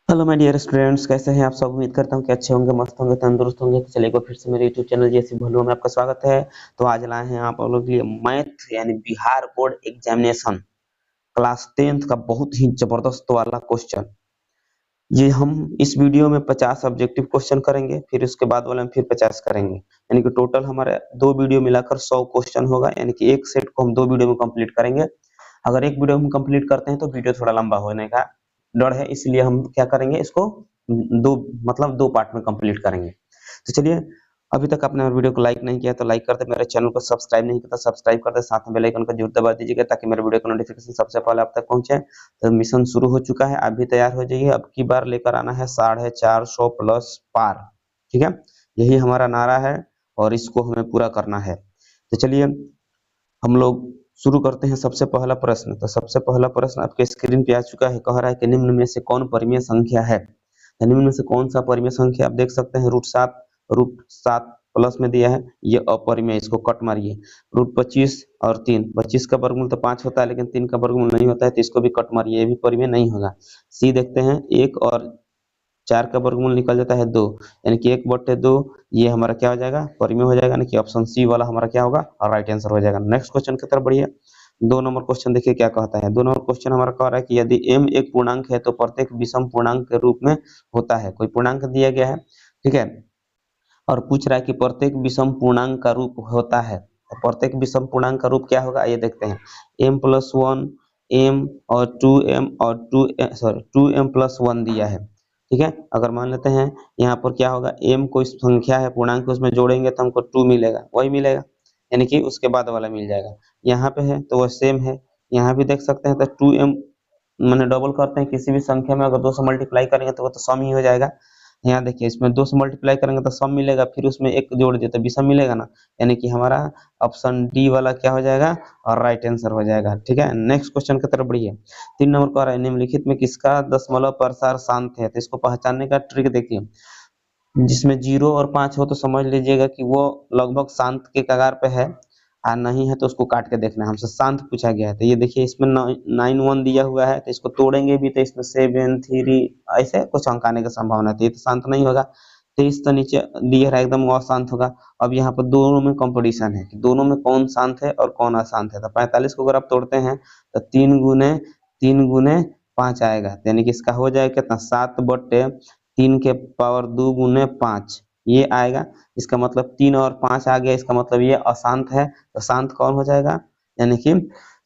Hello my dear students, कैसे हैं आप सब। उम्मीद करता हूं कि अच्छे होंगे, मस्त होंगे, तंदुरुस्त होंगे। तो चलिए, एक बार फिर से मेरे यूट्यूब चैनल जैसी भोलुआ में आपका स्वागत है। तो आज लाए हैं आप लोगों के लिए मैथ यानी Bihar board examination class 10th का बहुत ही जबरदस्त वाला क्वेश्चन। ये हम इस वीडियो में 50 ऑब्जेक्टिव क्वेश्चन करेंगे, फिर उसके बाद वाले में फिर 50 करेंगे, यानी कि टोटल हमारे दो वीडियो मिलाकर 100 क्वेश्चन होगा। यानी कि एक सेट को हम दो वीडियो में कंप्लीट करेंगे। अगर एक वीडियो हम कंप्लीट करते हैं तो वीडियो थोड़ा लंबा होने का डर है, इसलिए हम क्या करेंगे, इसको दो मतलब दो पार्ट में कंप्लीट करेंगे। तो चलिए, अभी तक आपने हमारे वीडियो को लाइक नहीं किया तो लाइक कर दे, मेरे चैनल को सब्सक्राइब नहीं किया तो सब्सक्राइब कर दे, साथ में बेल आइकन को जरूर दबा दीजिएगा ताकि मेरे वीडियो का नोटिफिकेशन सबसे पहले आप तक पहुंचे। तो मिशन शुरू हो चुका है, आप भी तैयार हो जाइए। अब की बार लेकर आना है 450 प्लस पार। ठीक है, यही हमारा नारा है और इसको हमें पूरा करना है। तो चलिए, हम लोग शुरू करते हैं। सबसे पहला प्रश्न, तो सबसे पहला प्रश्न आपके स्क्रीन पे आ चुका है। कह रहा है कि निम्न में से कौन परिमेय संख्या है। तो निम्न में से कौन सा परिमेय संख्या, आप देख सकते हैं √7 प्लस में दिया है, ये अपरिमेय, इसको कट मारिए। √25 और 3, 25 का वर्गमूल तो 5 होता है, लेकिन 3 का वर्गमूल नहीं होता है, तो इसको भी कट मारिए, ये भी परिमेय नहीं होगा। सी देखते हैं, 1 और 4 का वर्गमूल निकल जाता है 2, यानी कि 1/2, ये हमारा क्या हो जाएगा, परिमेय हो जाएगा। यानी कि ऑप्शन सी वाला हमारा क्या होगा, और राइट आंसर हो जाएगा। नेक्स्ट क्वेश्चन की तरफ बढ़िए। 2 नंबर क्वेश्चन देखिए क्या कहता है। 2 नंबर क्वेश्चन हमारा कह रहा है कि यदि m एक पूर्णांक है तो प्रत्येक विषम पूर्णांक के रूप में होता है। कोई पूर्णांक दिया गया है, ठीक है, और पूछ रहा है कि प्रत्येक विषम पूर्णांक का रूप होता है। तो प्रत्येक विषम पूर्णांक का रूप क्या होगा, ये देखते हैं। m+1, m और 2m और 2m+1 दिया है। ठीक है, अगर मान लेते हैं यहाँ पर क्या होगा, m कोई संख्या है, पूर्णांक, उसमें जोड़ेंगे तो हमको 2 मिलेगा, वही मिलेगा, यानी कि उसके बाद वाला मिल जाएगा। यहाँ पे है तो वह सेम है, यहाँ भी देख सकते हैं। तो 2m मैंने डबल करते हैं, किसी भी संख्या में अगर 2 से मल्टीप्लाई करेंगे तो वो तो सम ही हो जाएगा। यहाँ देखिए, इसमें 2 से मल्टीप्लाई करेंगे तो सम मिलेगा, फिर उसमें 1 जोड़ दिए तो विषम मिलेगा ना, यानी कि हमारा ऑप्शन डी वाला क्या हो जाएगा, और राइट आंसर हो जाएगा। ठीक है, नेक्स्ट क्वेश्चन की तरफ बढ़िए। 3 नंबर का निम्नलिखित में किसका दशमलव प्रसार शांत है। तो इसको पहचानने का ट्रिक देखिए, जिसमें 0 और 5 हो तो समझ लीजिएगा कि वो लगभग शांत के कगार पे है, और नहीं है तो उसको काट के देखना है। हमसे शांत पूछा गया है, तो ये देखिए इसमें 9 1 दिया हुआ है, तो इसको तोड़ेंगे भी तो इसमें 7 3 ऐसे कुछ अंक आने की संभावना है, तो ये तो शांत नहीं होगा। 23 तो नीचे दिया है, एकदम वो अशांत होगा। अब यहाँ पर दोनों में कंपटीशन है कि दोनों में कौन शांत है और कौन अशांत है। तो 45 को अगर आप तोड़ते हैं तो 3 गुने 5 आएगा, यानी कि इसका हो जाएगा कितना, 7/3 के पावर 2 गुने 5 ये आएगा। इसका मतलब 3 और 5 आ गया, इसका मतलब ये अशांत है। तो शांत कौन हो जाएगा, यानी कि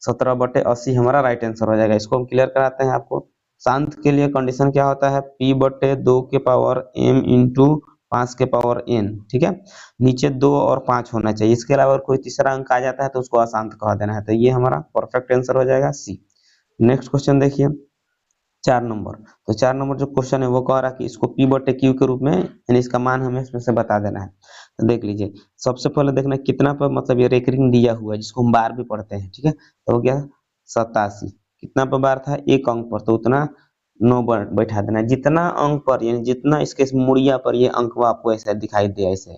17/80 हमारा राइट आंसर हो जाएगा। इसको हम क्लियर कराते हैं आपको। शांत के लिए कंडीशन क्या होता है, p/2 के पावर m इंटू 5 के पावर n। ठीक है, नीचे 2 और 5 होना चाहिए, इसके अलावा कोई तीसरा अंक आ जाता है तो उसको अशांत कह देना है। तो ये हमारा परफेक्ट आंसर हो जाएगा, सी। नेक्स्ट क्वेश्चन देखिए, 4 नंबर। तो 4 नंबर जो क्वेश्चन है वो कह रहा है कि इसको p/q के रूप में, यानी इसका मान हमें इसमें से बता देना है। तो देख लीजिए, सबसे पहले देखना कितना पर, मतलब ये रेकरिंग दिया हुआ है, जिसको हम बार भी पढ़ते हैं। ठीक है, तो हो गया 87। कितना पर बार था, एक अंक पर, तो उतना 9 बैठा देना है। जितना अंक पर, यानी जितना इसके मुड़िया पर ये अंक आपको ऐसे दिखाई दे, ऐसे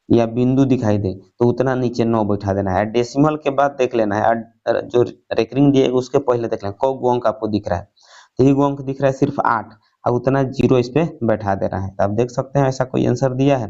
या बिंदु दिखाई दे, तो उतना नीचे 9 बैठा देना है। डेसिमल के बाद देख लेना है, जो रेकरिंग दिए उसके पहले देख लेना कौ अंक आपको दिख रहा है। तो ये अंक दिख रहा है सिर्फ 8, और उतना 0 इस पे बैठा दे रहा है। तो आप देख सकते हैं ऐसा कोई आंसर दिया है,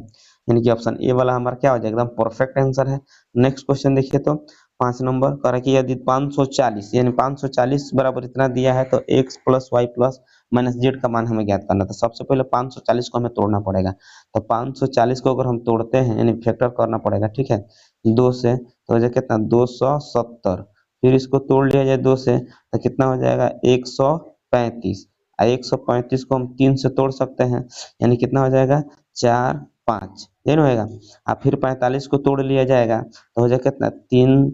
यानी कि ऑप्शन ए वाला हमारा क्या हो जाएगा, एकदम परफेक्ट आंसर है। नेक्स्ट क्वेश्चन देखिए, तो 5 नंबर कह रहा है कि यदि 540 यानी 540 बराबर इतना दिया है, तो x plus y plus minus z का मान हमें ज्ञात करना था। सबसे पहले 540 को हमें तोड़ना पड़ेगा। तो 540 को अगर हम तोड़ते हैं, यानी फैक्टर करना पड़ेगा, ठीक है, 2 से, तो हो जाए कितना, 270। फिर इसको तोड़ लिया जाए 2 से, तो कितना हो जाएगा, 135। 135 को हम 3 से तोड़ सकते हैं, यानी कितना हो जाएगा, 4 5, ये ना होगा। अब फिर 45 को तोड़ लिया जाएगा तो हो जाएगा कितना, 3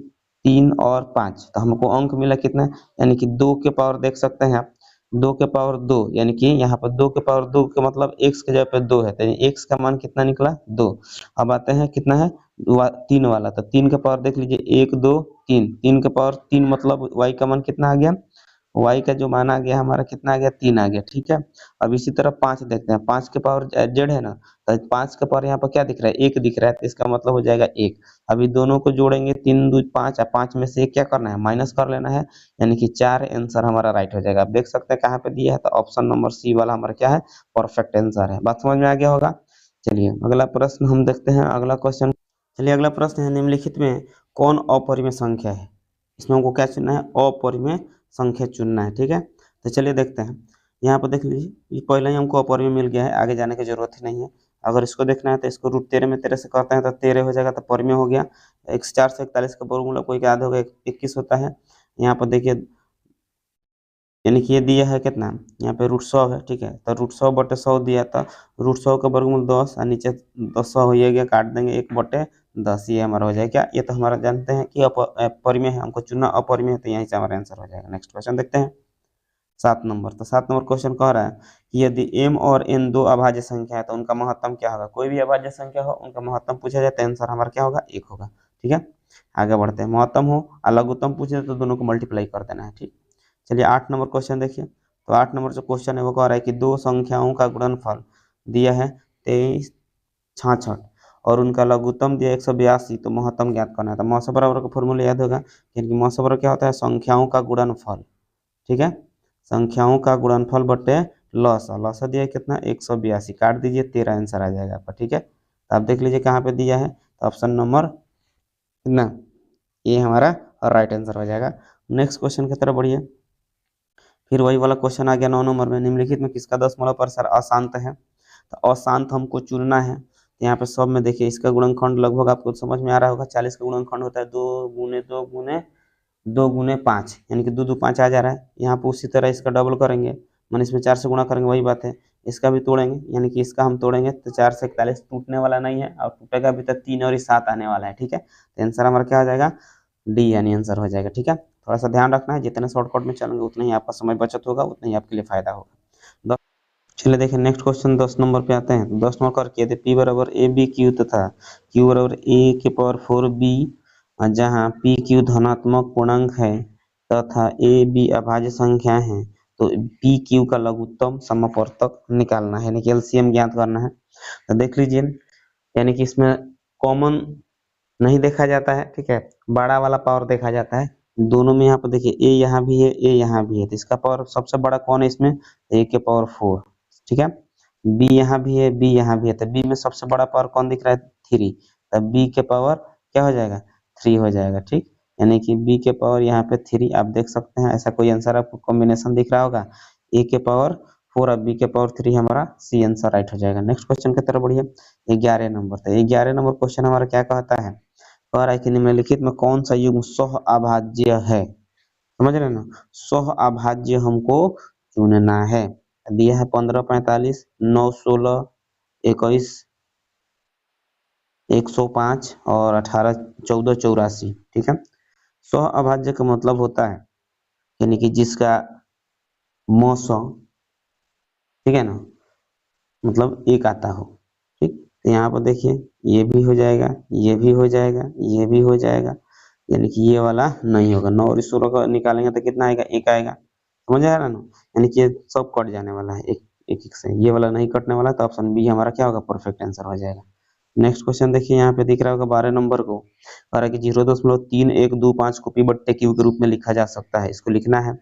3 और 5, तो हमको अंक मिला कितना, यानी कि 2 के पावर देख सकते हैं आप, 2 के पावर 2, यानी कि यहाँ पर 2 के पावर 2 का मतलब x के जगह पे 2 है, तो x का मान कितना निकला, 2। अब आते हैं कितना है, 3 वाला, तो 3 के पावर देख लीजिए, 1 2 3, 3 के पावर 3 मतलब y का मान कितना आ गया, y का जो मान आ गया हमारा कितना आ गया 3 आ गया, ठीक है। अब इसी तरह 5 देखते हैं, 5 के पावर z है ना, तो 5 के पावर यहाँ पर क्या दिख रहा है 1 दिख रहा है, तो इसका मतलब हो जाएगा 1। अभी दोनों को जोड़ेंगे 3 2 5, 5 में से 1 क्या करना है माइनस कर लेना है, यानी कि 4 आंसर हमारा राइट हो जाएगा। आप देख सकते हैं कहाँ पे दिया है, तो ऑप्शन नंबर सी वाला हमारा क्या है परफेक्ट आंसर है। बात समझ में आ गया होगा। चलिए अगला प्रश्न हम देखते हैं, अगला क्वेश्चन। चलिए अगला प्रश्न है, निम्नलिखित में कौन अपरिमेय संख्या है। इसमें हमको क्या चुनना है, अपरिमेय संख्या चुनना है, ठीक है। तो चलिए देखते हैं, यहाँ पर देख लीजिए ये पहले ही हमको अपरिमेय मिल गया है, आगे जाने की जरूरत ही नहीं है। अगर इसको देखना है तो इसको रूट 13 में 13 से करते हैं तो 13 हो जाएगा, तो परिमेय हो गया। 441 का वर्गमूल आपको याद होगा 21 होता है। यहाँ पर देखिए यानी कि ये दिया है कितना, यहाँ पे रूट 100 है, ठीक है। तो रूट 100/100 दिया था, रूट 100 का वर्गमूल 10 और नीचे 100 हो गया, काट देंगे 1/10, ये हमारा हो जाएगा क्या, ये तो हमारा जानते हैं कि अपरिमेय है, हमको चुनना अपरिमेय है, तो यहीं से हमारा आंसर हो जाएगा। नेक्स्ट क्वेश्चन देखते हैं 7 नंबर। तो 7 नंबर क्वेश्चन कह रहा है कि यदि m और n दो अभाज्य संख्या है तो उनका महत्तम क्या होगा। कोई भी अभाज्य संख्या हो उनका महत्तम पूछा जाए तो आंसर हमारा क्या होगा 1 होगा, ठीक है। आगे बढ़ते हैं, महत्तम हो और लघुत्तम पूछे तो दोनों को मल्टीप्लाई कर देना है, ठीक। चलिए 8 नंबर क्वेश्चन देखिए, तो 8 नंबर जो क्वेश्चन है वो कह रहा है कि दो संख्याओं का गुणनफल दिया है 2366 और उनका लघुत्तम दिया 182, तो महत्तम ज्ञात करना है। तो मौसा बराबर का फॉर्मूला याद होगा, यानी कि मौसा बराबर क्या होता है संख्याओं का गुणनफल, ठीक है। संख्याओं का गुणनफल बटे लसा, लसा दिया है कितना 182, काट दीजिए 13 आंसर आ जाएगा आपका, ठीक है। तो आप देख लीजिए कहाँ पे दिया है, तो ऑप्शन नंबर कितना ये हमारा राइट आंसर हो जाएगा। नेक्स्ट क्वेश्चन की तरफ बढ़िए, फिर वही वाला क्वेश्चन आ गया 9 नंबर में, निम्नलिखित में किसका दशमलव प्रसार अशांत है। तो अशांत हमको चुनना है, तो यहाँ पे सब में देखिए इसका गुणनखंड लगभग आपको समझ में आ रहा होगा, 40 का गुणनखंड होता है 2 गुने 5, यानी कि 2 2 5 आ जा रहा है। यहाँ पे उसी तरह इसका डबल करेंगे, मान इसमें 4 से गुणा करेंगे, वही बात है। इसका भी तोड़ेंगे, यानी कि इसका हम तोड़ेंगे तो 4 से 41 टूटने वाला नहीं है, और टूटेगा भी तो 3 और 7 आने वाला है, ठीक है। तो आंसर हमारा क्या हो जाएगा डी, यानी आंसर हो जाएगा, ठीक है। थोड़ा सा ध्यान रखना है, जितने शॉर्टकट में चलेंगे उतना ही आपका समय बचत होगा, उतना ही आपके लिए फायदा होगा। चलिए देखिए नेक्स्ट क्वेश्चन 10 नंबर पे आते हैं। 10 नंबर करके यदि p बराबर ए बी क्यू तथा q बराबर a के पावर 4b, जहाँ p q धनात्मक पूर्णांक है तथा a b अभाज्य संख्या है, तो p q का लघुत्तम समवर्तक निकालना है, यानी कि एलसीएम ज्ञात करना है। तो देख लीजिए, यानी कि इसमें कॉमन नहीं देखा जाता है, ठीक है, बड़ा वाला पावर देखा जाता है। दोनों में यहाँ पर देखिए a यहाँ भी है, a यहाँ भी है, तो इसका पावर सबसे बड़ा कौन है इसमें, a के पावर 4, ठीक है। b यहाँ भी है, b यहाँ भी है, तो b में सबसे बड़ा पावर कौन दिख रहा है 3, तब b के पावर क्या हो जाएगा 3 हो जाएगा, ठीक। यानी कि b के पावर यहाँ पे 3 आप देख सकते हैं, ऐसा कोई आंसर आपको कॉम्बिनेशन दिख रहा होगा, a के पावर 4 और b के पावर 3, हमारा सी आंसर राइट हो जाएगा। नेक्स्ट क्वेश्चन की तरफ बढ़िए, 11 नंबर, तो 11 नंबर क्वेश्चन हमारा क्या कहता है, कह रहा है कि निम्नलिखित में कौन सा युग्म सह अभाज्य है। समझ रहे हैं ना, सह अभाज्य हमको चुनना है। दिया है 15 45 9 16 21 105 और 18 14 84, ठीक है। सह अभाज्य का मतलब होता है यानी कि जिसका मौसा, ठीक है ना, मतलब एक आता हो, ठीक। तो यहाँ पर देखिए ये भी हो जाएगा, ये भी हो जाएगा, ये भी हो जाएगा, यानी कि ये वाला नहीं होगा। 9 और 16 का निकालेंगे तो कितना आएगा 1 आएगा, समझ आ रहा है ना, यानी कि ये सब कट जाने वाला है एक एक एक से, ये वाला नहीं कटने वाला, तो ऑप्शन बी हमारा क्या होगा परफेक्ट आंसर हो जाएगा। नेक्स्ट क्वेश्चन देखिए, यहाँ पे दिख रहा होगा 12 नंबर को, कह रहा है कि 0.3125 को p/q के रूप में लिखा जा सकता है, इसको लिखना है।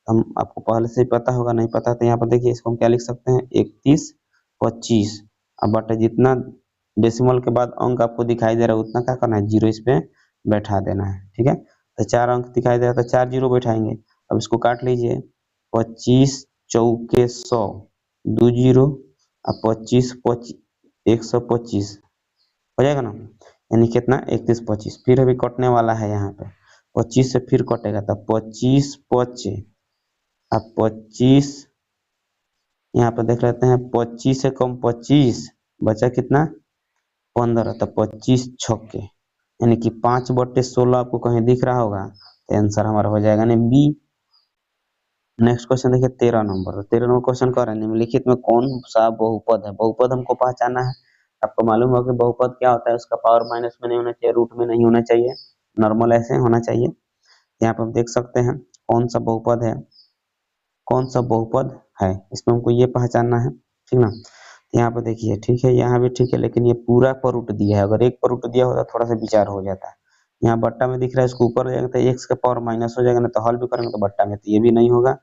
हम आपको पहले से ही पता होगा, नहीं पता तो यहाँ पर देखिए इसको हम क्या लिख सकते हैं 31 25, अब बटे जितना डेसिमल के बाद अंक आपको दिखाई दे रहा है उतना क्या करना है जीरो इस पे बैठा देना है, ठीक है। तो 4 अंक दिखाई दे रहा है तो 4 जीरो बैठाएंगे। अब इसको काट लीजिए, 25 चौके 100 2 जीरो, अब 25 125 हो जाएगा ना, यानी कितना 31 25, फिर अभी कटने वाला है यहाँ पे 25 से फिर कटेगा, तब 25 25, अब 25 यहाँ पे देख लेते हैं, 25 से कम 25 बचा कितना 15, तो 25 छक्के, यानी कि 5/16 आपको कहीं दिख रहा होगा, तो आंसर हमारा हो जाएगा नहीं बी। नेक्स्ट क्वेश्चन देखिए 13 नंबर, 13 नंबर क्वेश्चन कर रहे हैं निम्नलिखित में कौन सा बहुपद है। बहुपद हमको पहचाना है, आपको मालूम होगा कि बहुपद क्या होता है, उसका पावर माइनस में नहीं होना चाहिए, रूट में नहीं होना चाहिए, नॉर्मल ऐसे होना चाहिए। यहाँ पर हम देख सकते हैं कौन सा बहुपद है, कौन सा बहुपद है, इसमें हमको ये पहचानना है, ठीक ना। यहाँ पे देखिए ठीक है, यहाँ भी ठीक है, लेकिन ये पूरा पर रूट दिया है, अगर एक पर रूट दिया होता थोड़ा सा विचार हो जाता है। यहाँ बट्टा में दिख रहा है, इसको ऊपर ले जाएंगे तो एक्स का पावर माइनस हो जाएगा, ना तो हल भी करेंगे तो बट्टा में, तो ये भी नहीं होगा,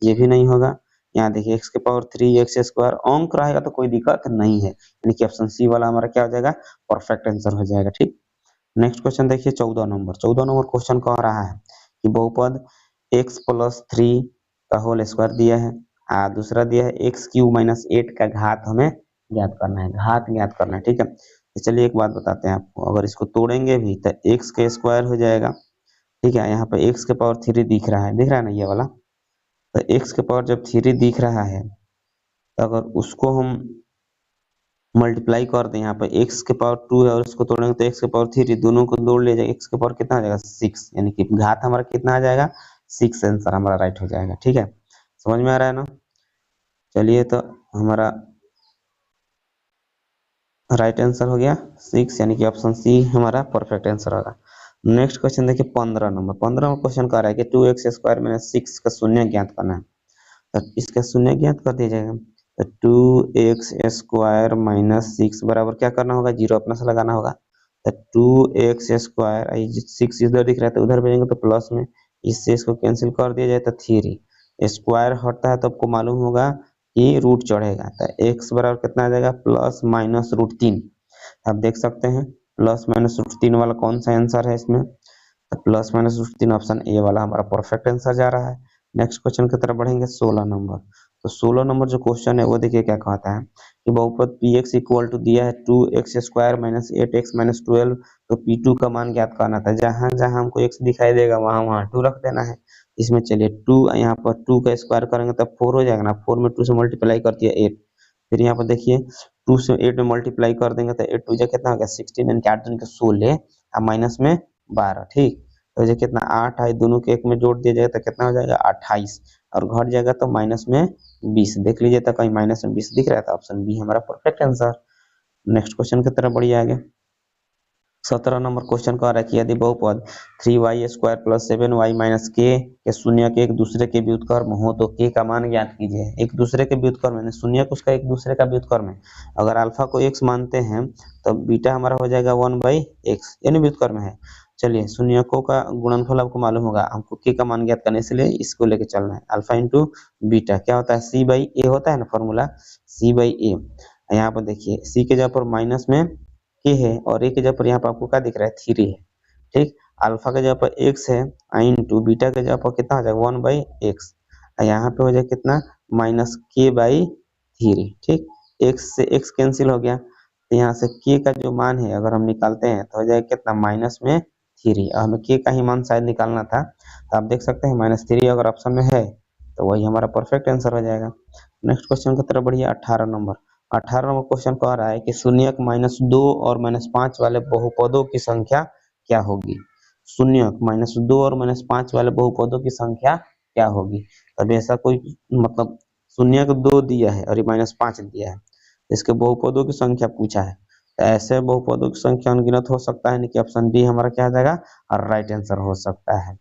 ये भी नहीं होगा। यहाँ देखिए एक्स के पावर 3 x² अंक रहेगा तो कोई दिक्कत नहीं है, यानी कि ऑप्शन सी वाला हमारा क्या हो जाएगा, परफेक्ट आंसर हो जाएगा, ठीक। नेक्स्ट क्वेश्चन देखिए 14 नंबर क्वेश्चन कह रहा है कि बहुपद x+3 का होल स्क्वायर दिया है, दूसरा दिया है x³ - 8 का घात हमें ज्ञात करना है, घात ज्ञात करना है, ठीक है। तो चलिए एक बात बताते हैं आपको, अगर इसको तोड़ेंगे भी तो x का स्क्वायर हो जाएगा, ठीक है। यहाँ पे x के पावर 3 दिख रहा है, दिख रहा है ना ये वाला, तो x के पावर जब 3 दिख रहा है तो अगर उसको हम मल्टीप्लाई कर दें, यहाँ पे x के पावर 2 है और इसको तोड़ेंगे तो x के पावर 3, दोनों को जोड़ ले जाएगा, x के पावर कितना आ जाएगा 6, यानी कि घात हमारा कितना आ जाएगा 6, आंसर हमारा राइट हो जाएगा, ठीक है। समझ में आ रहा है ना। चलिए तो हमारा राइट आंसर हो गया 6, यानी कि ऑप्शन सी हमारा परफेक्ट आंसर होगा। नेक्स्ट क्वेश्चन देखिए 15 नंबर क्वेश्चन कह रहा है कि 2x² - 6 का शून्य ज्ञात करना है, तो इसका शून्य ज्ञात कर दिया जाएगा। तो 2x² - 6 बराबर क्या करना होगा, जीरो अपना से लगाना होगा। तो 2x², 6 इधर दिख रहा है तो उधर भेजेंगे तो प्लस में, इससे इसको कैंसिल कर दिया जाए तो 3, स्क्वायर हटता है तो आपको मालूम होगा कि रूट चढ़ेगा, तो x बराबर कितना आ जाएगा, +-√3। आप देख सकते हैं +-√3 वाला कौन सा आंसर है इसमें, तो +-√3 ऑप्शन ए वाला हमारा परफेक्ट आंसर जा रहा है। नेक्स्ट क्वेश्चन की तरफ बढ़ेंगे 16 नंबर। तो 16 नंबर जो क्वेश्चन है वो देखिए क्या कहता है कि बहुपद px इक्वल टू दिया है 2x² - 8x - 12, तो p2 का मान ज्ञात करना था। जहां जहां हमको x दिखाई देगा वहां वहां 2 रख देना है। इसमें चलिए 2, यहाँ पर 2 का स्क्वायर करेंगे तब 4 हो जाएगा ना, 4 में 2 से मल्टीप्लाई करती है 8, फिर यहाँ पर देखिए 2 से 8 में मल्टीप्लाई कर देंगे तो 8 2 जा कितना हो गया 16, यानी कि 8 दूनी 16 और माइनस में 12, ठीक। तो ये कितना 8 है, दोनों के एक में जोड़ दिया जाएगा तो कितना हो जाएगा 28, और घट जाएगा तो माइनस में 20, देख लीजिए तो कहीं माइनस में 20 दिख रहा था, ऑप्शन बी हमारा परफेक्ट आंसर। नेक्स्ट क्वेश्चन की तरफ बढ़िए आगे। 17 नंबर क्वेश्चन कह रहा है कि यदि बहुपद 3y² + 7y - k के शून्य के एक दूसरे के व्युत्क्रम हो तो k का मान ज्ञात कीजिए। एक दूसरे के व्युत्क्रम यानी शून्य को उसका एक दूसरे का व्युत्क्रम है, अगर अल्फा को x मानते हैं तो बीटा हमारा हो जाएगा 1/x, यानी व्युत्क्रम है। चलिए शून्यकों का गुणनफल आपको मालूम होगा, हमको k का मान ज्ञात करने इसलिए इसको लेके चलना है, अल्फा इंटू बीटा क्या होता है c/a होता है ना फॉर्मूला, c/a। यहाँ पर देखिए c के जगह पर माइनस में k है और a के जगह पर यहाँ पर आपको क्या दिख रहा है 3 है, ठीक। अल्फा के जगह पर x है इंटू बीटा के जगह पर कितना हो जाएगा 1/x, यहाँ पे हो जाएगा कितना -k/3, ठीक। x से x कैंसिल हो गया तो यहाँ से k का जो मान है अगर हम निकालते हैं तो हो जाएगा कितना -3, और हमें k का ही मान शायद निकालना था, तो आप देख सकते हैं -3 अगर ऑप्शन में है तो वही हमारा परफेक्ट आंसर हो जाएगा। नेक्स्ट क्वेश्चन की तरफ बढ़िए 18 नंबर। 18 नंबर क्वेश्चन कह रहा है कि शून्यक -2 और -5 वाले बहुपदों की संख्या क्या होगी। शून्यक -2 और -5 वाले बहुपदों की संख्या क्या होगी। तब ऐसा कोई मतलब शून्यक 2 दिया है और ये -5 दिया है, इसके बहुपदों की संख्या पूछा है, तो ऐसे बहुपदों की संख्या अनगिनत हो सकता है, कि ऑप्शन डी हमारा क्या आ जाएगा और राइट आंसर हो सकता है।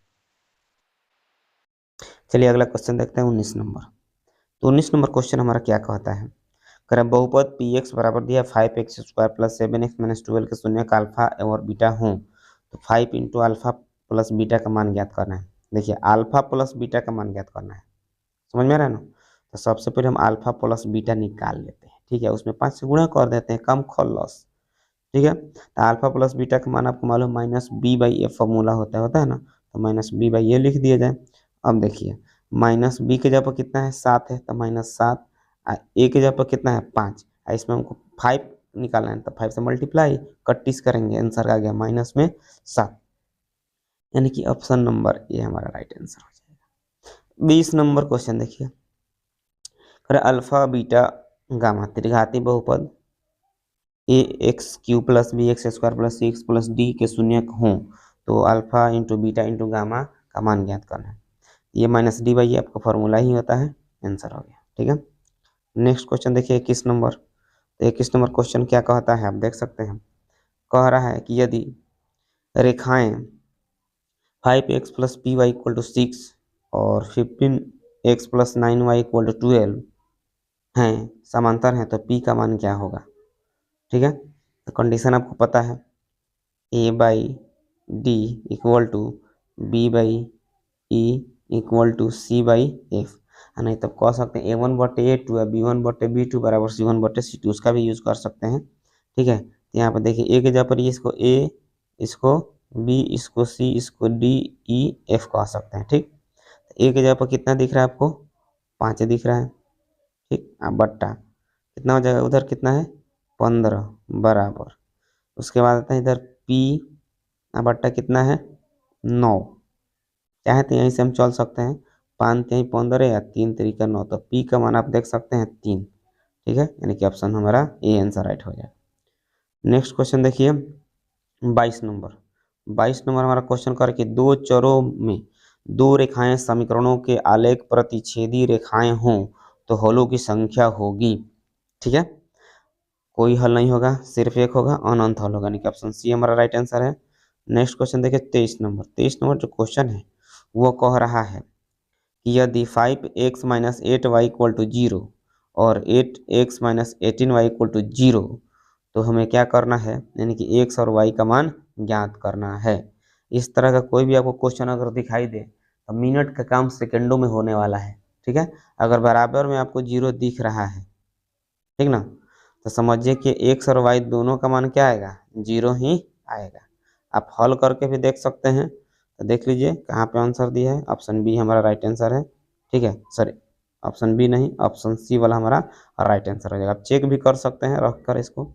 चलिए अगला क्वेश्चन देखते हैं 19 नंबर। तो 19 नंबर क्वेश्चन हमारा क्या कहता है, करें बहुपद px बराबर दिया 5x² + 7x - 12 के शून्य का अल्फा और बीटा हो तो 5 इंटू अल्फा प्लस बीटा का मान ज्ञात करना है। देखिए अल्फा प्लस बीटा का मान ज्ञात करना है, समझ में आ रहा है ना। तो सबसे पहले हम अल्फा प्लस बीटा निकाल लेते हैं, ठीक है, उसमें 5 से गुणा कर देते हैं, कम खल्लस, ठीक है। तो अल्फा प्लस बीटा का मान आपको मालूम -b/a फॉर्मूला होता है ना, तो -b/a लिख दिया जाए। अब देखिए -b के जगह पर कितना है 7 है तो -7, a के जगह पर कितना है 5, इसमें हमको 5 निकालना है तो 5 से मल्टीप्लाई 31 करेंगे, आंसर आ गया -7, यानी कि ऑप्शन नंबर ए हमारा राइट आंसर हो जाएगा। 20 नंबर क्वेश्चन देखिए, अल्फा बीटा गामा त्रिघाती बहुपद ax³ + bx² + cx + d के शून्यक हों तो alpha into beta into gamma का मान ज्ञात करना है। ये -d/a आपका फॉर्मूला ही होता है, आंसर हो गया, ठीक है। नेक्स्ट क्वेश्चन देखिए 21 नंबर। तो 21 नंबर क्वेश्चन क्या कहता है आप देख सकते हैं, कह रहा है कि यदि रेखाएं 5x + py = 6 और 15 x plus 9y equal to 12 हैं, समांतर हैं, तो p का मान क्या होगा। ठीक है, तो कंडीशन आपको पता है, a by d equal to b by e equal to c by f, नहीं तो कह सकते हैं a1/a2 या b1/b2 बराबर c1/c2, उसका भी यूज कर सकते हैं। ठीक है, तो यहाँ पर देखिए a के जगह पर इसको a, इसको b, इसको c, इसको d, e, f कह सकते हैं। ठीक, a के जगह पर कितना दिख रहा है आपको, 5 दिख रहा है। ठीक, अब बट्टा कितना हो जाएगा, उधर कितना है 15 बराबर, उसके बाद आता है इधर p, बट्टा कितना है 9, चाहे तो यहीं से हम चल सकते हैं, 5 3 15 या 3 3 9, तो p का मान आप देख सकते हैं 3। ठीक है, यानी कि ऑप्शन हमारा ए आंसर राइट हो जाएगा। नेक्स्ट क्वेश्चन देखिए 22 नंबर हमारा क्वेश्चन करके दो चरों में दो रेखाएं समीकरणों के आलेख प्रतिच्छेदी रेखाएं हों तो हलों की संख्या होगी। ठीक है, कोई हल नहीं होगा, सिर्फ एक होगा, अनंत हल होगा, यानी कि ऑप्शन सी हमारा राइट आंसर है। नेक्स्ट क्वेश्चन देखिए 23 नंबर जो क्वेश्चन है वो कह रहा है कि यदि 5x minus 8y equal to 0 और 8x minus 18y equal to 0, तो हमें क्या करना है, यानी कि x और y का मान ज्ञात करना है। इस तरह का कोई भी आपको क्वेश्चन अगर दिखाई दे तो मिनट का काम सेकंडों में होने वाला है। ठीक है, अगर बराबर में आपको 0 दिख रहा है, ठीक ना, तो समझिए कि x और y दोनों का मान क्या आएगा, 0 ही आएगा। आप हल करके भी देख सकते हैं, तो देख लीजिए कहाँ पे आंसर दिया है, ऑप्शन बी हमारा राइट आंसर है। ठीक है, सॉरी ऑप्शन बी नहीं, ऑप्शन सी वाला हमारा राइट आंसर हो जाएगा। आप चेक भी कर सकते हैं रख कर इसको।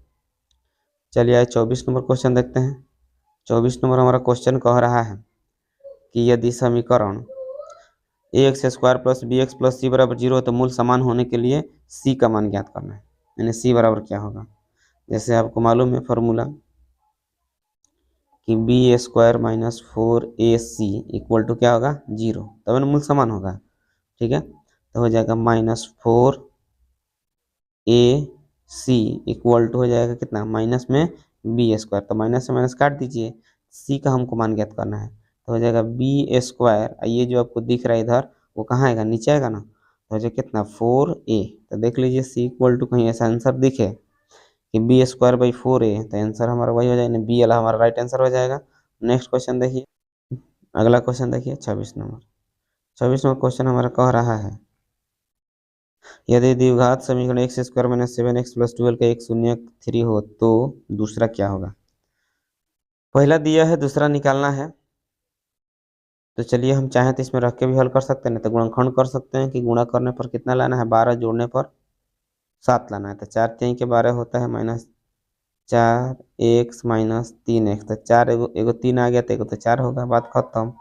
चलिए आइए 24 नंबर क्वेश्चन देखते हैं। 24 नंबर हमारा क्वेश्चन कह रहा है कि यदि समीकरण ax² प्लस bx प्लस सी बराबर 0 तो मूल समान होने के लिए c का मान ज्ञात करना है, यानी c बराबर क्या होगा। जैसे आपको मालूम है फॉर्मूला कि b² minus 4ac equal to क्या होगा 0, तब ना मूल समान होगा। ठीक है, तो हो जाएगा -4ac इक्वल टू हो जाएगा कितना, माइनस में b², तो माइनस से माइनस काट दीजिए, c का हमको मान ज्ञात करना है, तो हो जाएगा b², ये जो आपको दिख रहा है इधर वो कहाँ आएगा, नीचे आएगा ना, तो हो जाएगा कितना 4a, तो देख लीजिए c इक्वल टू कहीं ऐसा आंसर दिखे कि b²/4a, तो आंसर हमारा वही हो जाएगा, बी वाला हमारा राइट आंसर हो जाएगा। नेक्स्ट क्वेश्चन देखिए, अगला क्वेश्चन देखिए 26 नंबर क्वेश्चन हमारा कह रहा है यदि द्विघात समीकरण x² माइनस 7x प्लस 12 का एक शून्य 3 हो तो दूसरा क्या होगा। पहला दिया है, दूसरा निकालना है, तो चलिए हम चाहें तो इसमें रख के भी हल कर सकते हैं, तो गुणनखंड कर सकते हैं कि गुणा करने पर कितना लाना है, 12 जोड़ने पर 7 लाना है, तो 4 3 के 12 होता है -4x माइनस 3x, तो 4 एगो 3 आ गया तो एगो तो 4 होगा, बात खत्म।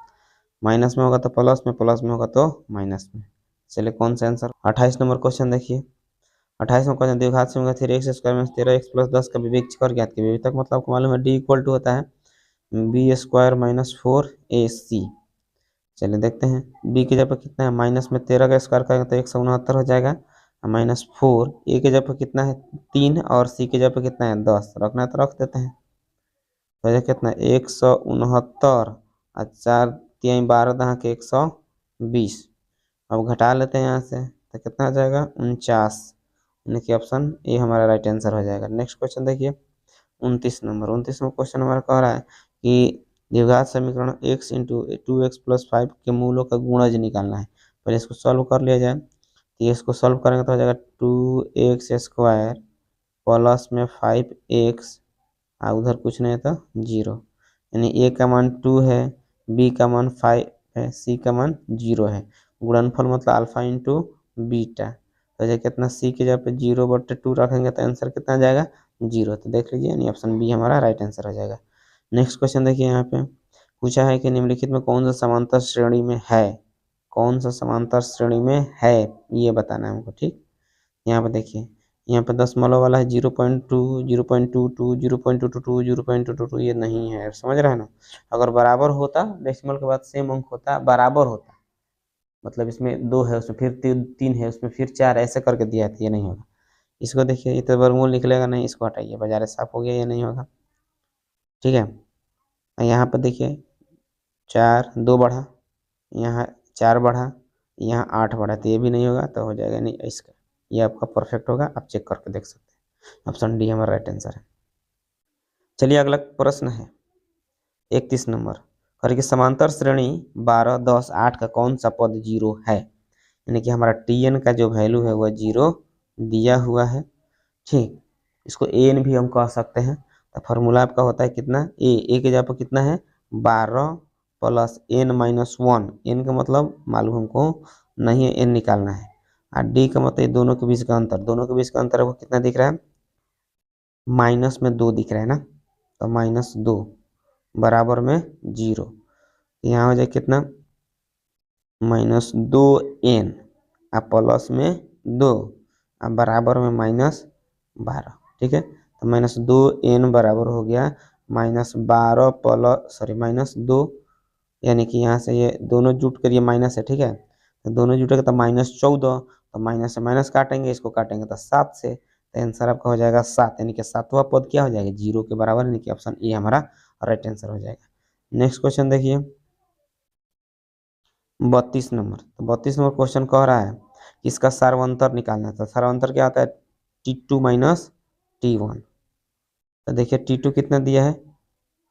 माइनस में होगा तो प्लस में, प्लस में होगा तो माइनस में। चलिए कौन सा आंसर। 28 नंबर क्वेश्चन देखिए, 28 में क्वेश्चन द्विघात से 3x² में 13x प्लस 10 का विवेक कर ज्ञात कीजिए। विवेक मतलब आपको मालूम है d इक्वल टू होता है b² माइनस 4ac। चलिए देखते हैं, b की जगह पर कितना है, माइनस में 13 का स्क्वायर करेंगे तो 169 हो जाएगा, -4, a की जगह पर कितना है 3 और c की जगह पर कितना है 10, रखना है तो रख देते हैं, तो ये कितना 169 और 4 3 12 दहाँ के 120। अब घटा लेते हैं यहाँ से तो कितना आ जाएगा 49, यानी कि ऑप्शन ए हमारा राइट आंसर हो जाएगा। नेक्स्ट क्वेश्चन देखिए 29 नंबर क्वेश्चन हमारा कह रहा है कि द्विघात समीकरण x इंटू 2x प्लस 5 के मूलों का गुणज निकालना है। पहले इसको सॉल्व कर लिया जाए, तो इसको सॉल्व करेंगे तो हो जाएगा 2x² प्लस में 5x, उधर कुछ नहीं है तो 0, यानी a का मान 2 है, b का मान 5 है, c का मान 0 है। गुणनफल मतलब अल्फा इंटू बीटा, तो जैसे कितना c की जगह पे 0/2 रखेंगे तो आंसर कितना आ जाएगा 0, तो देख लीजिए यानी ऑप्शन बी हमारा राइट आंसर हो जाएगा। नेक्स्ट क्वेश्चन देखिए, यहाँ पे पूछा है कि निम्नलिखित में कौन सा समांतर श्रेणी में है, कौन सा समांतर श्रेणी में है ये बताना है हमको। ठीक, यहाँ पे देखिए, यहाँ पे दशमलव वाला है 0.2 0.22 0.222 0.222, ये नहीं है, समझ रहे हैं ना। अगर बराबर होता, डेसिमल के बाद सेम अंक होता, बराबर होता, मतलब इसमें 2 है उसमें फिर 3 है उसमें फिर 4, ऐसे करके दिया था, ये नहीं होगा। इसको देखिए, ये तो वर्गमूल निकलेगा नहीं, इसको हटाइए, बाजार साफ हो गया, ये नहीं होगा। ठीक है, यहाँ पर देखिए 4 2 बढ़ा, यहाँ 4 बढ़ा, यहाँ 8 बढ़ा तो ये भी नहीं होगा, तो हो जाएगा नहीं इसका, ये आपका परफेक्ट होगा, आप चेक करके देख सकते हैं। ऑप्शन डी हमारा राइट आंसर है। चलिए अगला प्रश्न है 31 नंबर। और कि समांतर श्रेणी 12, 10, 8 का कौन सा पद 0 है? यानी कि हमारा टी का जो वैल्यू है वह 0 दिया हुआ है। ठीक, इसको एन भी हम कह सकते हैं। तो फॉर्मूला आपका होता है कितना, ए के जगह पर कितना है 12 प्लस एन माइनस 1। एन का मतलब मालूम हमको नहीं है, एन निकालना है। और डी का मतलब दोनों के बीच का अंतर, दोनों के बीच का अंतर है वो कितना दिख रहा है, माइनस में 2 दिख रहा है ना, तो -2 बराबर में 0। यहाँ हो जाए कितना, -2n और प्लस में 2 और बराबर में -12। ठीक है, तो -2n बराबर हो गया -12 प्लस -2, यानी कि यहाँ से ये दोनों जुट कर ये माइनस है। ठीक है, तो दोनों जुटेगा तो -14, तो माइनस से माइनस काटेंगे, इसको काटेंगे तो 7 से, तो आंसर आपका हो जाएगा 7, यानी कि 7वां पद क्या हो जाएगा 0 के बराबर, यानी कि ऑप्शन ए हमारा राइट आंसर हो जाएगा। नेक्स्ट क्वेश्चन देखिए 32 नंबर। तो 32 नंबर क्वेश्चन कह रहा है कि इसका सार्वंतर निकालना था। सार्वंतर क्या होता है, T2 माइनस T1। तो देखिए T2 कितना दिया है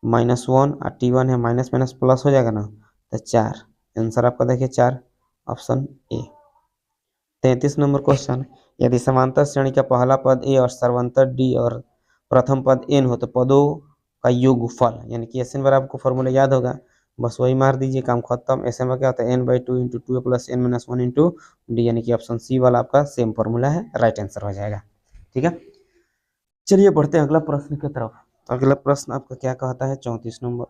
-1 और T1 है माइनस माइनस प्लस हो जाएगा ना, तो 4। आंसर आपका देखिए 4, ऑप्शन ए। 33 नंबर क्वेश्चन, यदि समांतर श्रेणी का पहला पद ए और सर्वंतर डी और प्रथम पद एन हो तो पदों का योगफल, यानी कि एस एन बार आपको फॉर्मूला याद होगा, बस वही मार दीजिए, काम खत्म। एस एन बार क्या होता है n/2 into 2 plus n minus 1 into D, यानी कि ऑप्शन सी वाला आपका सेम फॉर्मूला है, राइट आंसर हो जाएगा। ठीक है, चलिए बढ़ते हैं अगला प्रश्न की तरफ। अगला प्रश्न आपका क्या कहता है 34 नंबर।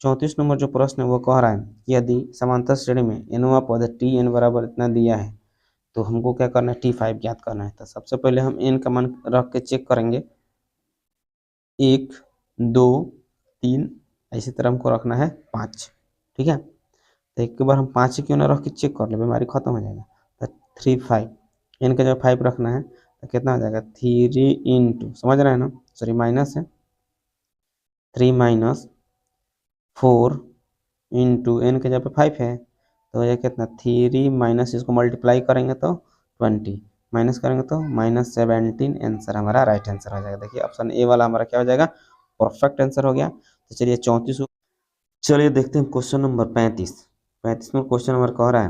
34 नंबर जो प्रश्न है वो कह रहा है कि यदि समांतर श्रेणी में nवां पद टी एन बराबर इतना दिया है तो हमको क्या करना है, T5 ज्ञात करना है। तो सबसे पहले हम n का मान रख के चेक करेंगे, 1, 2, 3, इसी तरह हमको रखना है 5। ठीक है, तो एक बार हम 5 ही क्यों ना रख के चेक कर ले, बीमारी खत्म हो जाएगा। तो 3, 5, n का जब 5 रखना है तो कितना हो जाएगा 3 इंटू, समझ रहे हैं ना, सॉरी माइनस है, 3 माइनस 4 इंटू एन के जगह पे 5 है, तो हो जाएगा कितना 3 माइनस, इसको मल्टीप्लाई करेंगे तो 20, माइनस करेंगे तो -17। आंसर हमारा राइट आंसर हो जाएगा। देखिए ऑप्शन ए वाला हमारा क्या हो जाएगा, परफेक्ट आंसर हो गया। तो चलिए 34, चलिए देखते हैं क्वेश्चन नंबर 35। 35 में क्वेश्चन नंबर कह रहा है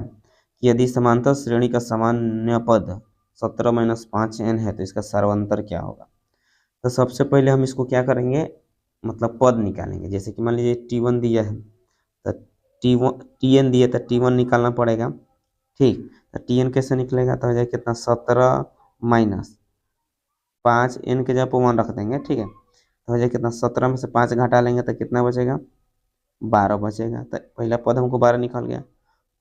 कि यदि समांतर श्रेणी का सामान्य पद 17-5n है तो इसका सर्वंतर क्या होगा। तो सबसे पहले हम इसको क्या करेंगे, मतलब पद निकालेंगे। जैसे कि मान लीजिए T1 दिया है तो Tn दिए तो T1 निकालना पड़ेगा। ठीक, तो Tn कैसे निकलेगा, तो हो जाए कितना 17 माइनस 5, n के जगह पर 1 रख देंगे। ठीक है, तो हो जाए कितना 17 में से 5 घटा लेंगे तो कितना बचेगा 12 बचेगा। तो पहला पद हमको 12 निकल गया।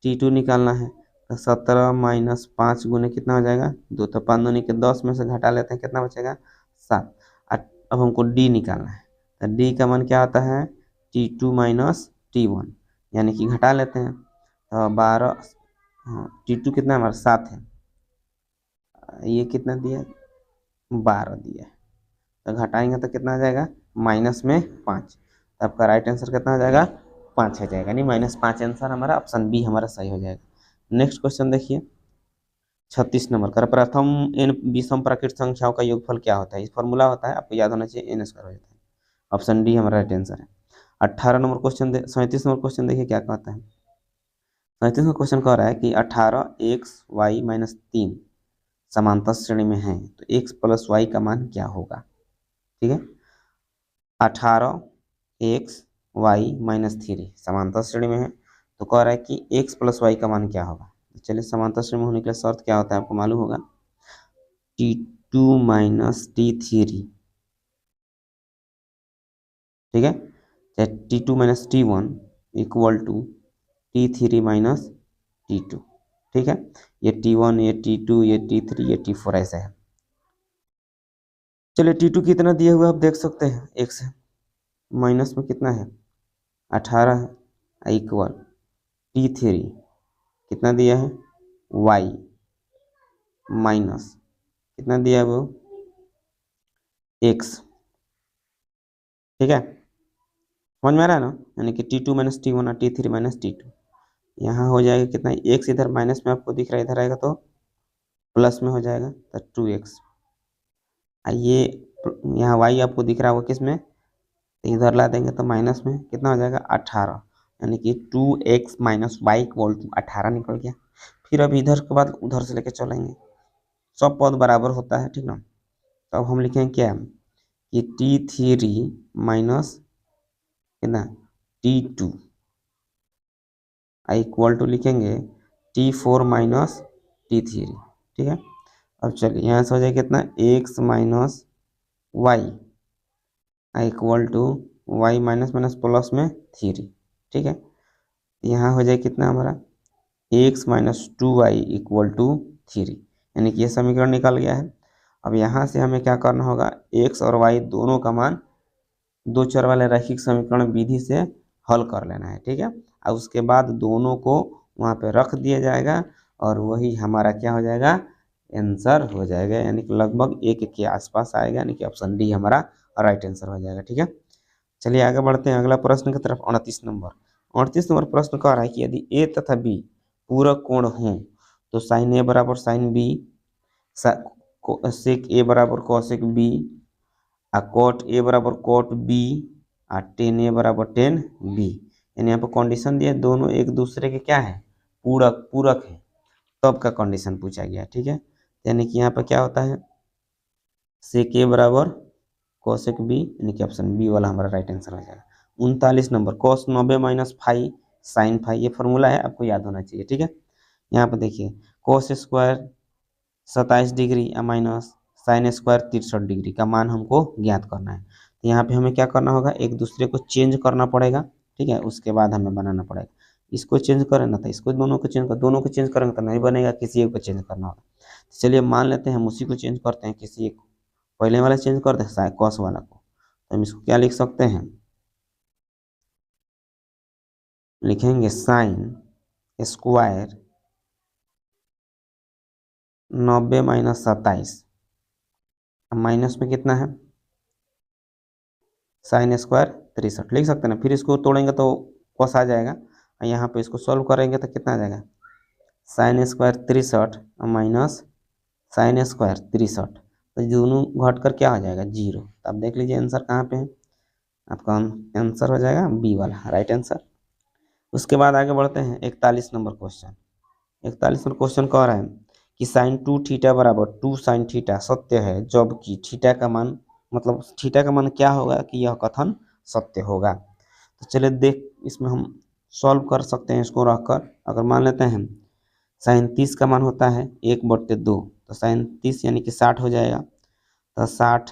T2 निकालना है तो 17 माइनस 5 गुने कितना हो जाएगा 2, तो 5 दूनी के 10 में से घटा लेते हैं, कितना बचेगा 7। अब हमको D निकालना है, तो D का मान क्या आता है T2 माइनस T1, यानी कि घटा लेते हैं तो 12, हाँ T2 कितना हमारा 7 है, ये कितना दिया 12 दिया है, तो घटाएंगे तो कितना आ जाएगा माइनस में 5। तो आपका राइट आंसर कितना हो जाएगा 5 हो जाएगा, नहीं -5 आंसर हमारा, ऑप्शन बी हमारा सही हो जाएगा। नेक्स्ट क्वेश्चन देखिए 36 नंबर का, प्रथम n विषम प्राकृत संख्याओं का योगफल क्या होता है। इस फॉर्मूला होता है, आपको याद होना चाहिए, n स्क्वायर हो जाता है। ऑप्शन डी हमारा राइट आंसर है। 18 नंबर क्वेश्चन 37 नंबर क्वेश्चन देखिए क्या कहता है। 37 नंबर क्वेश्चन कह रहा है कि 18x y-3 समांतर श्रेणी में है तो x प्लस वाई का मान क्या होगा। ठीक है, 18x y-3 समांतर श्रेणी में है तो कह रहा है कि x प्लस वाई का मान क्या होगा। तो चलिए समांतर श्रेणी में होने के लिए शर्त क्या होता है आपको मालूम होगा, T2 माइनस T3। ठीक है, T2 minus T1 equal to T3 minus T2। ठीक है, ये T1, ये T2, ये T3, ये T4 ऐसा है। चलिए T2 कितना दिया हुआ आप देख सकते हैं, x है, माइनस में कितना है 18 है, इक्वल T3 कितना दिया है y माइनस कितना दिया है वो x। ठीक है, समझ में आ रहा है ना, यानी कि T2 माइनस T1 और T3 माइनस T2। यहाँ हो जाएगा कितना, x इधर माइनस में आपको दिख रहा है, इधर आएगा तो प्लस में हो जाएगा, तो 2x। ये यहाँ y आपको दिख रहा होगा किस में, तो इधर ला देंगे तो माइनस में कितना हो जाएगा 18, यानी कि 2x minus y equal to 18 निकल गया। फिर अब इधर के बाद उधर से लेके चलेंगे, सब पद बराबर होता है, ठीक ना। तो अब हम लिखेंगे क्या कि t3 माइनस कितना t2 इक्वल टू लिखेंगे t4 माइनस t3, ठीक है। अब चलिए यहाँ से हो जाएगा कितना x minus y equal to y minus minus plus में 3, ठीक है। यहाँ हो जाए कितना हमारा x minus 2y equal to 3, यानी कि ये समीकरण निकल गया है। अब यहाँ से हमें क्या करना होगा, x और y दोनों का मान दो चर वाले रैखिक समीकरण विधि से हल कर लेना है, ठीक है। और उसके बाद दोनों को वहाँ पे रख दिया जाएगा और वही हमारा क्या हो जाएगा, आंसर हो जाएगा, यानी कि लगभग 1 के आसपास आएगा, यानी कि ऑप्शन डी हमारा राइट आंसर हो जाएगा, ठीक है। चलिए आगे बढ़ते हैं अगला प्रश्न की तरफ। 29 नंबर प्रश्न कह रहा है कि यदि ए तथा बी पूरक कोण हों तो साइन ए बराबर साइन बी, सेक ए बराबर कॉसेक बी, कॉट ए बराबर कॉट बी, टेन ए बराबर टेन बी। यानी यहाँ पर कंडीशन दिया दोनों एक दूसरे के क्या है, पूरक है, तब का कंडीशन पूछा गया, ठीक है। यानी कि यहाँ पर क्या होता है, सेक ए बराबर कोसेक बी, यानी कि ऑप्शन बी वाला हमारा राइट आंसर हो जाएगा। 39 number cos 90 minus five sine five, ये फॉर्मूला है, आपको याद होना चाहिए, ठीक है। यहाँ पे देखिए cos square 27 degree minus sine square 63 degree का मान हमको ज्ञात करना है। तो यहाँ पे हमें क्या करना होगा, एक दूसरे को चेंज करना पड़ेगा, ठीक है। उसके बाद हमें बनाना पड़ेगा, इसको चेंज करें ना तो इसको, दोनों को चेंज करेंगे तो नहीं बनेगा, किसी एक को चेंज करना होगा। तो चलिए मान लेते हैं हम उसी को चेंज करते हैं, किसी एक को, पहले वाला चेंज कर दे कॉस वाला को, तो हम इसको क्या लिख सकते हैं, लिखेंगे साइन स्क्वायर 90 माइनस 27, माइनस में कितना है साइन स्क्वायर 63 लिख सकते हैं ना। फिर इसको तोड़ेंगे तो कॉस आ जाएगा, और यहाँ पे इसको सॉल्व करेंगे तो कितना आ जाएगा, sine square 63 minus sine square 63, तो दोनों घट कर क्या हो जाएगा 0। तो आप देख लीजिए आंसर कहाँ पे है, आपका आंसर हो जाएगा बी वाला राइट आंसर। उसके बाद आगे बढ़ते हैं 41 नंबर क्वेश्चन। 41 नंबर क्वेश्चन कह रहा है कि साइन 2 थीटा बराबर 2 साइन थीटा सत्य है, जबकि थीटा का मान, मतलब थीटा का मान क्या होगा कि यह कथन सत्य होगा। तो चलिए देख, इसमें हम सॉल्व कर सकते हैं इसको रखकर। अगर मान लेते हैं साइन 30 का मान होता है 1/2, तो साइन 30 यानी कि 60 हो जाएगा। तो 60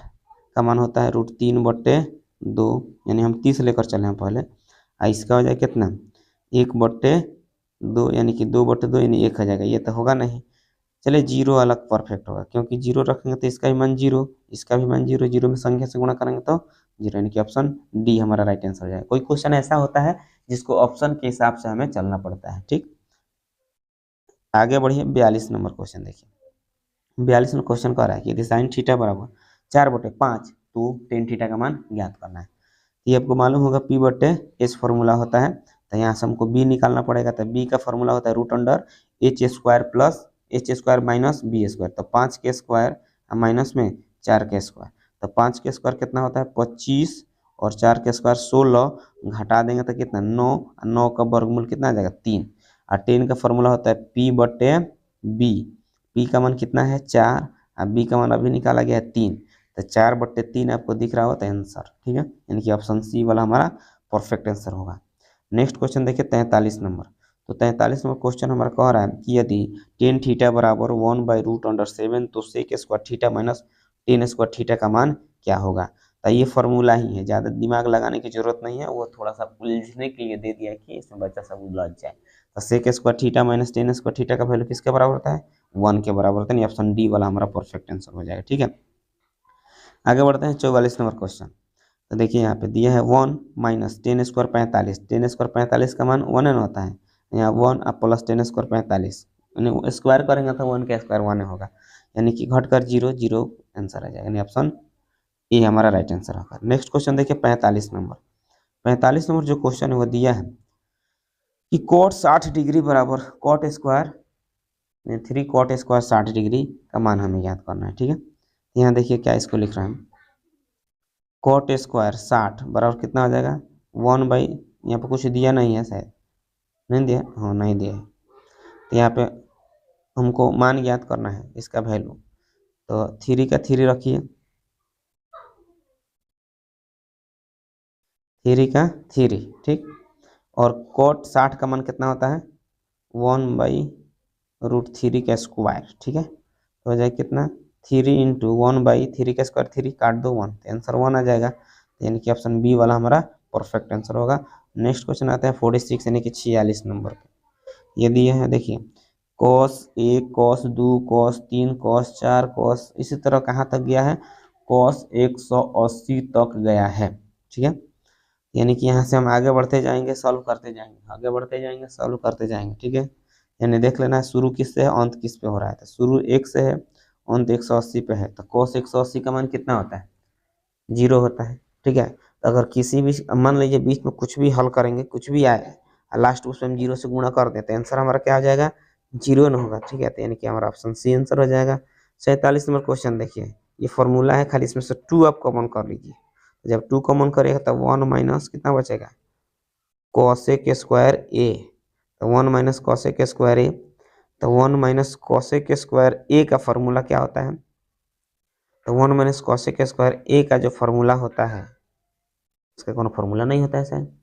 का मान होता है √3/2, यानी हम 30 लेकर चले हैं पहले, और इसका हो जाए कितना 1/2, यानी कि 2/2 यानी 1 हो जाएगा, ये तो होगा नहीं। चलिए जीरो अलग परफेक्ट होगा, क्योंकि जीरो रखेंगे तो इसका भी मान जीरो, इसका भी मान जीरो, जीरो में संख्या से गुणा करेंगे तो जीरो, यानी कि ऑप्शन डी हमारा राइट आंसर हो जाएगा। कोई क्वेश्चन ऐसा होता है जिसको ऑप्शन के हिसाब से हमें चलना पड़ता है, ठीक। आगे बढ़िए 42 नंबर क्वेश्चन देखिए। 42 नंबर क्वेश्चन कह रहा है कि यदि साइन थीटा बराबर 4/5 तो टेन थीटा का मान ज्ञात करना है। ये आपको मालूम होगा P/H फॉर्मूला होता है, तो यहाँ से हमको B निकालना पड़ेगा। तो B का फॉर्मूला होता है √H² plus H² minus B², तो 5 के स्क्वायर माइनस में 4 के स्क्वायर, तो 5 के स्क्वायर कितना होता है 25, और 4 के स्क्वायर 16, घटा देंगे तो कितना 9, 9 का वर्गमूल कितना आ जाएगा 3, और 10 का फॉर्मूला होता है P/B। P का मान कितना है 4, और B का मान अभी निकाला गया है 3, तो 4/3 आपको दिख रहा होता है आंसर, ठीक है। यानी कि ऑप्शन सी वाला हमारा परफेक्ट आंसर होगा। नेक्स्ट क्वेश्चन देखिए 43 नंबर। तो 43 नंबर क्वेश्चन हमारा कह रहा है कि यदि टेन थीटा बराबर 1/√7 तो sec square theta minus tan square theta का मान क्या होगा। तो ये फॉर्मूला ही है, ज़्यादा दिमाग लगाने की जरूरत नहीं है, वो थोड़ा सा उलझने के लिए दे दिया है कि इसमें बच्चा सब उलझ जाए। तो sec square theta minus tan square theta का वैल्यू किसके बराबर होता है 1 के बराबर होता है, ऑप्शन डी वाला हमारा परफेक्ट आंसर हो जाएगा, ठीक है। आगे बढ़ते हैं 44 नंबर क्वेश्चन। तो देखिए यहाँ पे दिया है 1 minus tan square 45, ten square 45 का मान 1 न होता है, यहाँ 1 अब प्लस टेन स्क्वायर 45, यानी स्क्वायर करेंगे तो 1 का स्क्वायर 1 होगा, यानी कि घट कर 0 0 आंसर आ जाएगा, यानी ऑप्शन ए हमारा राइट आंसर होगा। नेक्स्ट क्वेश्चन देखिए 45 नंबर। 45 नंबर जो क्वेश्चन है वो दिया है कि कॉट 60 डिग्री बराबर cot square 3 cot square 60 degree का मान हमें याद करना है। ठीक है, यहाँ देखिए क्या इसको लिख रहे हैं, कॉट स्क्वायर 60 बराबर कितना हो जाएगा 1 बाई, यहाँ पे कुछ दिया नहीं है शायद, नहीं दिया, हाँ नहीं दिया है, तो यहाँ पे हमको मान याद करना है इसका वैल्यू। तो 3 का 3 रखिए, 3 का 3, ठीक। और कॉट 60 का मान कितना होता है 1/√3 का स्क्वायर। ठीक है, तो हो जाएगा कितना 3 इंटू 1/3 का स्क्वायर, 3 काट दो 1, तो आंसर 1 आ जाएगा। यानी कि ऑप्शन बी वाला हमारा परफेक्ट आंसर होगा। नेक्स्ट क्वेश्चन आता है 46 यानी कि 46 नंबर पे। ये दिया है देखिए, cos 1 cos 2 cos 3 cos 4 cos, इसी तरह कहाँ तक गया है cos 180 तक गया है। ठीक है, यानी कि यहाँ से हम आगे बढ़ते जाएंगे, सॉल्व करते जाएंगे, आगे बढ़ते जाएंगे, सॉल्व करते जाएंगे। ठीक है, यानी देख लेना है शुरू किस से है, अंत किस पे हो रहा है। तो शुरू 1 से है, अंत 180 पे है, तो cos 180 का मान कितना होता है 0 होता है। ठीक है, तो अगर किसी भी मान लीजिए बीच में कुछ भी हल करेंगे, कुछ भी आए और लास्ट उसमें हम 0 से गुणा कर देते हैं, आंसर हमारा क्या हो जाएगा 0 न होगा। ठीक है, तो यानी कि हमारा ऑप्शन सी आंसर हो जाएगा। 47 नंबर क्वेश्चन देखिए, ये फॉर्मूला है, खाली इसमें से 2 आप कॉमन कर लीजिए। जब 2 कॉमन करेगा तब 1 माइनस कितना बचेगा कॉसेक स्क्वायर ए, तो 1 माइनस कॉसेक स्क्वायर ए, तो 1 माइनस कॉसेक स्क्वायर ए का फॉर्मूला क्या होता है, तो 1 माइनस कॉसेक स्क्वायर ए का जो फॉर्मूला होता है, इसका कोनो फॉर्मूला नहीं होता है शायद,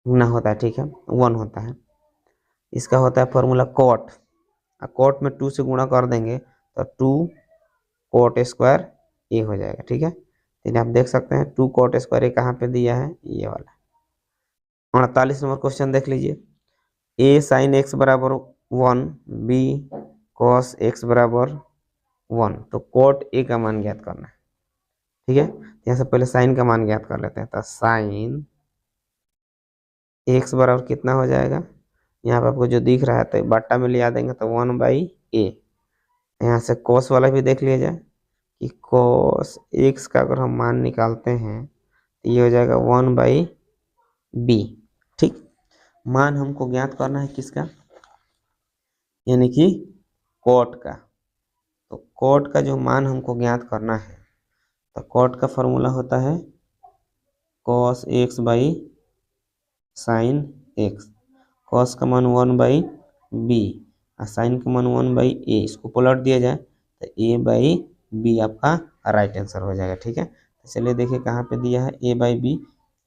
ना होता है। ठीक है, 1 होता है, इसका होता है फॉर्मूला कॉट, कॉट में 2 से गुणा कर देंगे तो 2 कॉट स्क्वायर ए हो जाएगा। ठीक है, तो आप देख सकते हैं 2 कॉट स्क्वायर ए कहाँ पे दिया है, ये वाला। 48 नंबर क्वेश्चन देख लीजिए, ए साइन एक्स बराबर 1 बी कॉस एक्स बराबर 1, तो कॉट ए का मान ज्ञात करना है। ठीक है, यहाँ से पहले साइन का मान ज्ञात कर लेते हैं, तो साइन एक्स बराबर कितना हो जाएगा, यहाँ पे आपको जो दिख रहा है तो बट्टा में लिया देंगे तो 1/a। यहाँ से कॉस वाला भी देख लिया जाए कि कॉस एक्स का अगर हम मान निकालते हैं तो ये हो जाएगा 1/b। ठीक, मान हमको ज्ञात करना है किसका, यानी कि कॉट का। तो कॉट का जो मान हमको ज्ञात करना है, तो कॉट का फॉर्मूला होता है cos x by sine x, cos का मान 1/b और साइन का मान 1/a, इसको पलट दिया जाए तो a/b आपका राइट आंसर हो जाएगा। ठीक है, तो चलिए देखिए कहाँ पे दिया है a/b,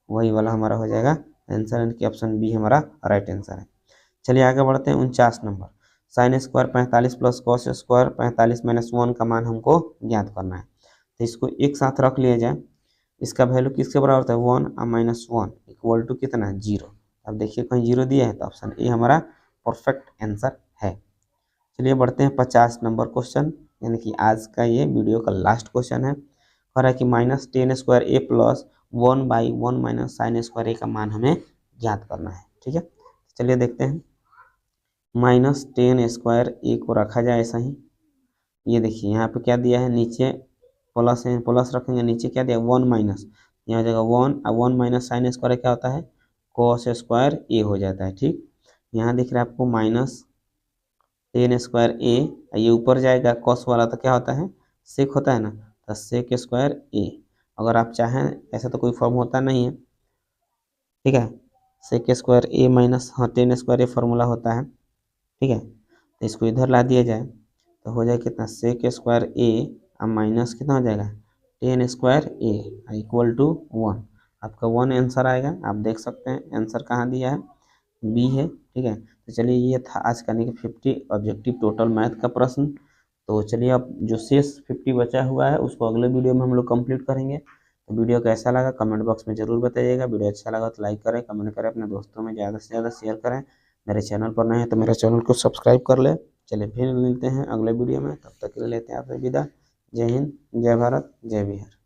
वही वाला हमारा हो जाएगा आंसर, यानी कि ऑप्शन बी हमारा राइट आंसर है। चलिए आगे बढ़ते हैं 49 number, sine square 45 plus cos square 45 minus 1 का मान हमको ज्ञात करना है। तो इसको एक साथ रख लिया जाए, इसका वैल्यू किसके बराबर होता है 1 और -1 इक्वल टू कितना 0। अब देखिए कहीं 0 दिया है तो ऑप्शन ए हमारा परफेक्ट आंसर है। चलिए बढ़ते हैं 50 नंबर क्वेश्चन, यानी कि आज का ये वीडियो का लास्ट क्वेश्चन है। कह रहा है कि -10² ए प्लस 1/1 माइनस साइन स्क्वायर ए का मान हमें ज्ञात करना है। ठीक है, चलिए देखते हैं, -10² ए को रखा जाए ऐसा ही। ये देखिए यहाँ पे क्या दिया है, नीचे प्लस है, प्लस रखेंगे, नीचे क्या दिया 1 माइनस, यहाँ हो जाएगा 1 और 1 माइनस साइन स्क्वायर क्या होता है कॉस स्क्वायर ए हो जाता है। ठीक, यहाँ दिख रहा है आपको -10² ए, ये ऊपर जाएगा कॉस वाला तो क्या होता है सेक होता है ना, तो सेक स्क्वायर ए। अगर आप चाहें, ऐसा तो कोई फॉर्म होता नहीं है। ठीक है, sec square A minus 10² a formula होता है। ठीक है, तो इसको इधर ला दिया जाए तो हो जाएगा कितना सेक स्क्वायर ए और माइनस कितना हो जाएगा 10² ए इक्वल टू 1। आपका 1 आंसर आएगा, आप देख सकते हैं आंसर कहाँ दिया है बी है। ठीक है, तो चलिए ये था आज का 50 ऑब्जेक्टिव टोटल मैथ का प्रश्न। तो चलिए अब जो शेष 50 बचा हुआ है उसको अगले वीडियो में हम लोग कंप्लीट करेंगे। तो वीडियो कैसा लगा कमेंट बॉक्स में जरूर बताइएगा, वीडियो अच्छा लगा तो लाइक करें, कमेंट करें, अपने दोस्तों में ज़्यादा से ज़्यादा शेयर करें। मेरे चैनल पर नए हैं तो मेरे चैनल को सब्सक्राइब कर ले। चलिए फिर मिलते हैं अगले वीडियो में, तब तक के लिए लेते हैं आपसे विदा। जय हिंद, जय भारत, जय बिहार।